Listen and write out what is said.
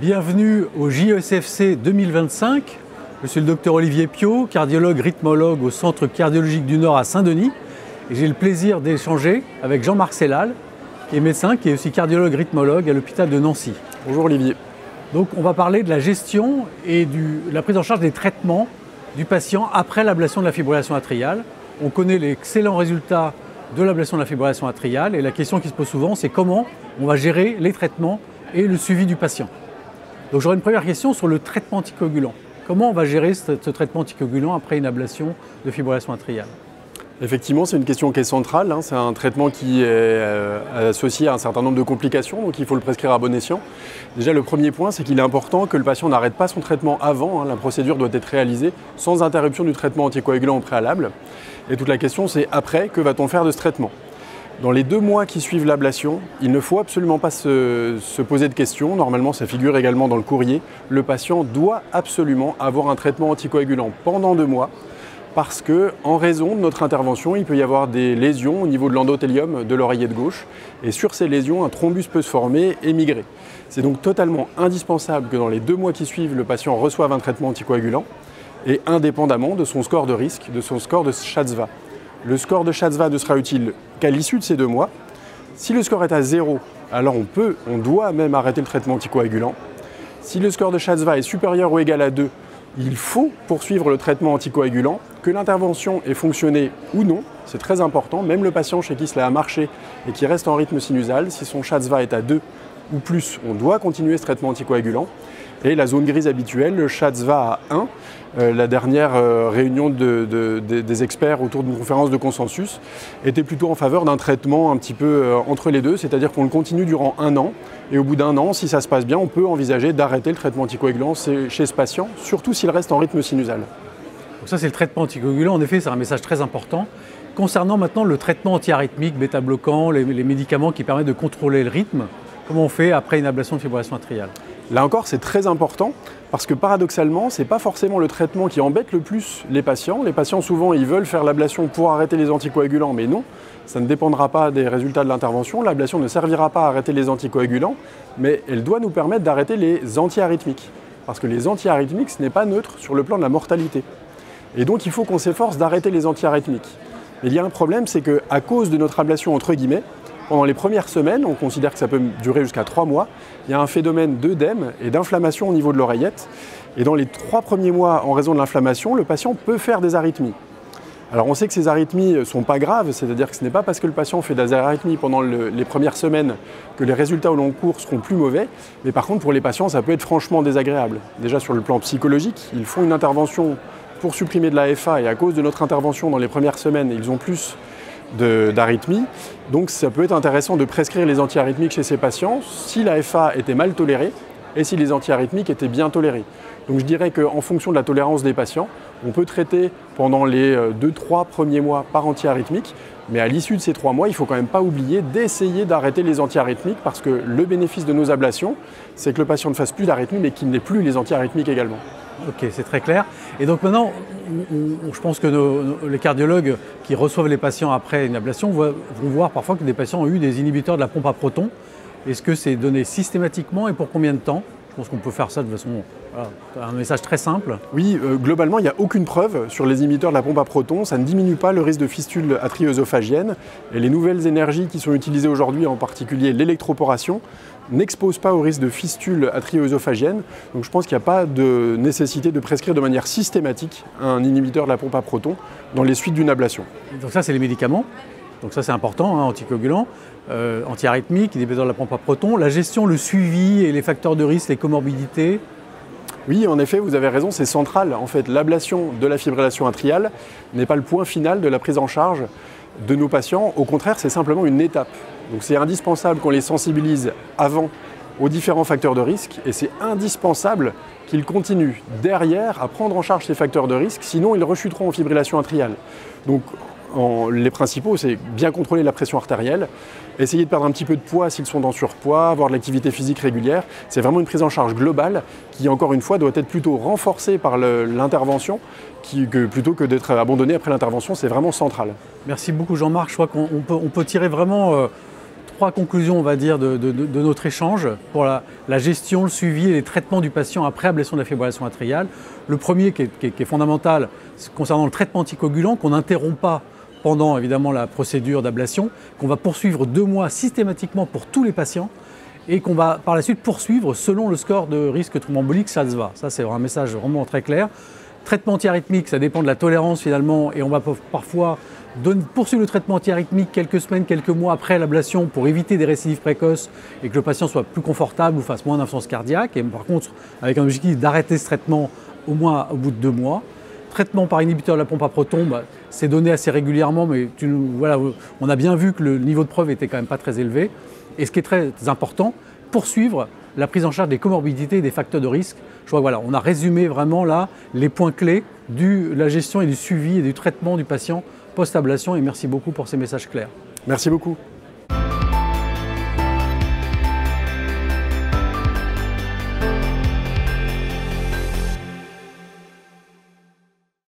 Bienvenue au JECFC 2025. Je suis le docteur Olivier Piot, cardiologue rythmologue au Centre cardiologique du Nord à Saint-Denis. Et j'ai le plaisir d'échanger avec Jean-Marc Sellal, qui est médecin, qui est aussi cardiologue rythmologue à l'hôpital de Nancy. Bonjour Olivier. Donc on va parler de la gestion et de la prise en charge des traitements du patient après l'ablation de la fibrillation atriale. On connaît les excellents résultats de l'ablation de la fibrillation atriale et la question qui se pose souvent, c'est comment on va gérer les traitements et le suivi du patient. Donc j'aurais une première question sur le traitement anticoagulant. Comment on va gérer ce traitement anticoagulant après une ablation de fibrillation atriale? Effectivement, c'est une question qui est centrale. C'est un traitement qui est associé à un certain nombre de complications, donc il faut le prescrire à bon escient. Déjà, le premier point, c'est qu'il est important que le patient n'arrête pas son traitement avant. La procédure doit être réalisée sans interruption du traitement anticoagulant au préalable. Et toute la question, c'est après, que va-t-on faire de ce traitement? Dans les 2 mois qui suivent l'ablation, il ne faut absolument pas se poser de questions. Normalement, ça figure également dans le courrier. Le patient doit absolument avoir un traitement anticoagulant pendant 2 mois parce qu'en raison de notre intervention, il peut y avoir des lésions au niveau de l'endothélium de l'oreillette gauche. Et sur ces lésions, un thrombus peut se former et migrer. C'est donc totalement indispensable que dans les 2 mois qui suivent, le patient reçoive un traitement anticoagulant et indépendamment de son score de risque, de son score de Schatzva. Le score de Schatzva ne sera utile qu'à l'issue de ces 2 mois. Si le score est à 0, alors on doit même arrêter le traitement anticoagulant. Si le score de Schatzva est supérieur ou égal à 2, il faut poursuivre le traitement anticoagulant, que l'intervention ait fonctionné ou non, c'est très important, même le patient chez qui cela a marché et qui reste en rythme sinusal, si son Schatzva est à 2 ou plus, on doit continuer ce traitement anticoagulant. Et la zone grise habituelle, le Schatzva à 1, la dernière réunion des experts autour d'une conférence de consensus, était plutôt en faveur d'un traitement un petit peu entre les deux, c'est-à-dire qu'on le continue durant 1 an, et au bout d'1 an, si ça se passe bien, on peut envisager d'arrêter le traitement anticoagulant chez ce patient, surtout s'il reste en rythme sinusal. Donc ça, c'est le traitement anticoagulant. En effet, c'est un message très important. Concernant maintenant le traitement antiarythmique, bêta-bloquant, les médicaments qui permettent de contrôler le rythme, comment on fait après une ablation de fibrillation atriale? Là encore, c'est très important parce que paradoxalement, ce n'est pas forcément le traitement qui embête le plus les patients. Les patients, souvent, ils veulent faire l'ablation pour arrêter les anticoagulants, mais non, ça ne dépendra pas des résultats de l'intervention. L'ablation ne servira pas à arrêter les anticoagulants, mais elle doit nous permettre d'arrêter les antiarythmiques. Parce que les antiarythmiques, ce n'est pas neutre sur le plan de la mortalité. Et donc, il faut qu'on s'efforce d'arrêter les antiarythmiques. Mais il y a un problème, c'est qu'à cause de notre ablation, entre guillemets, pendant les premières semaines, on considère que ça peut durer jusqu'à 3 mois, il y a un phénomène d'œdème et d'inflammation au niveau de l'oreillette. Et dans les 3 premiers mois, en raison de l'inflammation, le patient peut faire des arythmies. Alors on sait que ces arythmies ne sont pas graves, c'est-à-dire que ce n'est pas parce que le patient fait des arythmies pendant les premières semaines que les résultats au long cours seront plus mauvais. Mais par contre, pour les patients, ça peut être franchement désagréable. Déjà sur le plan psychologique, ils font une intervention pour supprimer de l'AFA et à cause de notre intervention dans les premières semaines, ils ont plus d'arythmie. Donc ça peut être intéressant de prescrire les antiarythmiques chez ces patients si l'AFA était mal tolérée et si les antiarythmiques étaient bien tolérés. Donc je dirais qu'en fonction de la tolérance des patients, on peut traiter pendant les 2-3 premiers mois par antiarythmique, mais à l'issue de ces 3 mois, il ne faut quand même pas oublier d'essayer d'arrêter les antiarythmiques parce que le bénéfice de nos ablations, c'est que le patient ne fasse plus d'arythmie mais qu'il n'ait plus les antiarythmiques également. Ok, c'est très clair. Et donc maintenant, je pense que les cardiologues qui reçoivent les patients après une ablation vont voir parfois que des patients ont eu des inhibiteurs de la pompe à protons. Est-ce que c'est donné systématiquement et pour combien de temps? Je pense qu'on peut faire ça de façon, voilà, un message très simple. Oui, globalement, il n'y a aucune preuve sur les inhibiteurs de la pompe à protons. Ça ne diminue pas le risque de fistule atrio-œsophagienne. Et les nouvelles énergies qui sont utilisées aujourd'hui, en particulier l'électroporation, n'exposent pas au risque de fistule atrio-œsophagienne. Donc je pense qu'il n'y a pas de nécessité de prescrire de manière systématique un inhibiteur de la pompe à protons dans les suites d'une ablation. Donc ça, c'est les médicaments. Donc ça, c'est important, anticoagulants, antiarythmiques, inhibiteurs de la pompe à protons. La gestion, le suivi et les facteurs de risque, les comorbidités. Oui, en effet, vous avez raison, c'est central. En fait, l'ablation de la fibrillation atriale n'est pas le point final de la prise en charge de nos patients. Au contraire, c'est simplement une étape. Donc c'est indispensable qu'on les sensibilise avant aux différents facteurs de risque et c'est indispensable qu'ils continuent derrière à prendre en charge ces facteurs de risque, sinon ils rechuteront en fibrillation atriale. Donc les principaux, c'est bien contrôler la pression artérielle, essayer de perdre un petit peu de poids s'ils sont en surpoids, avoir de l'activité physique régulière. C'est vraiment une prise en charge globale qui, encore une fois, doit être plutôt renforcée par l'intervention plutôt que d'être abandonnée après l'intervention. C'est vraiment central. Merci beaucoup Jean-Marc. Je crois qu'on peut tirer vraiment trois conclusions, on va dire, de notre échange pour la gestion, le suivi et les traitements du patient après ablation de la fibrillation atriale. Le premier qui est fondamental concernant le traitement anticoagulant, qu'on n'interrompt pas pendant évidemment la procédure d'ablation, qu'on va poursuivre 2 mois systématiquement pour tous les patients et qu'on va par la suite poursuivre selon le score de risque thrombembolique SATSVA. Ça, c'est un message vraiment très clair. Traitement antiarythmique, ça dépend de la tolérance finalement, et on va parfois poursuivre le traitement antiarythmique quelques semaines, quelques mois après l'ablation pour éviter des récidives précoces et que le patient soit plus confortable ou fasse moins d'insuffisance cardiaque. Et par contre, avec un objectif d'arrêter ce traitement au moins au bout de 2 mois. Traitement par inhibiteur de la pompe à protons, c'est donné assez régulièrement, mais voilà, on a bien vu que le niveau de preuve était quand même pas très élevé. Et ce qui est très important, poursuivre la prise en charge des comorbidités et des facteurs de risque. Je crois que voilà, on a résumé vraiment là les points clés de la gestion et du suivi et du traitement du patient post-ablation, et merci beaucoup pour ces messages clairs. Merci beaucoup.